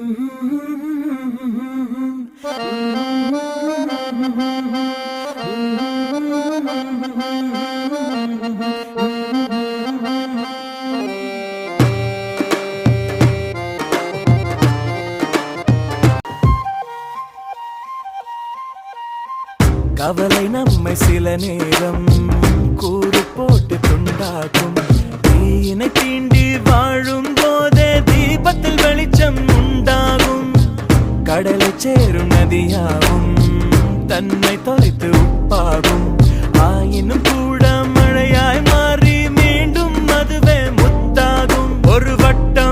கவலை நம்மை சில நேரம் கூறு போட்டு துண்டாக்கும். தீயினை தீண்டி வாழும் போதே தீபத்தில் வெளிச்சம் உண்டாகும். கடலை சேரும் நதியாகும் தன்னை தொலைத்து உப்பாகும். ஆயினும் கூட மழையாய் மாறி மீண்டும் அதுவே முத்தாகும். ஒரு வட்டம்